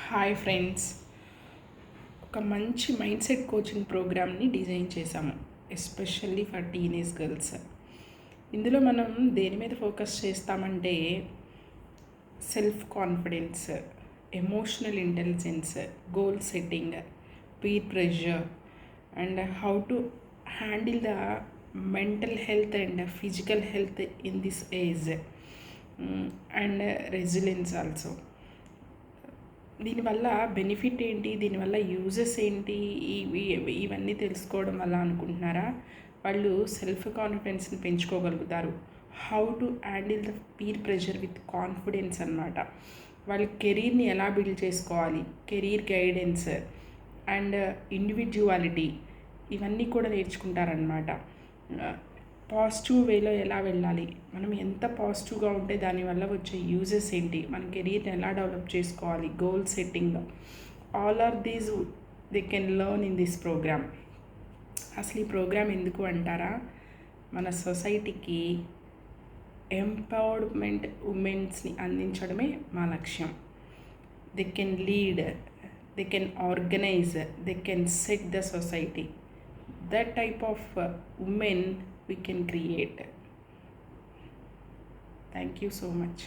Hi friends, ఒక మంచి mindset coaching ప్రోగ్రామ్ని డిజైన్ చేశాము ఎస్పెషల్లీ ఫర్ టీనేజ్ గర్ల్స్. ఇందులో మనం దేని మీద ఫోకస్ చేస్తామంటే self confidence, emotional intelligence, goal setting, peer pressure and how to handle the mental health and physical health in this age and resilience also. దీనివల్ల benefit ఏంటి, దీనివల్ల uses ఏంటి, ఇవన్నీ తెలుసుకోవడం వల్ల అనుకుంటున్నారా? వాళ్ళు సెల్ఫ్ కాన్ఫిడెన్స్ని పెంచుకోగలుగుతారు. How to handle the peer pressure with confidence అన్నమాట. వాళ్ళ కెరీర్ని ఎలా బిల్డ్ చేసుకోవాలి, కెరీర్ గైడెన్స్ అండ్ ఇండివిజువాలిటీ ఇవన్నీ కూడా నేర్చుకుంటారనమాట. పాజిటివ్ వేలో ఎలా వెళ్ళాలి, మనం ఎంత పాజిటివ్గా ఉంటే దానివల్ల వచ్చే యూజెస్ ఏంటి, మన కెరీర్ని ఎలా డెవలప్ చేసుకోవాలి, goal setting, all are these they can learn in this program. అసలు ఈ ప్రోగ్రామ్ ఎందుకు అంటారా? మన సొసైటీకి ఎంపవర్మెంట్ ఉమెన్స్ని అందించడమే మా లక్ష్యం. They can lead, they can organise, they can set the society. That type of women we can create. Thank you so much.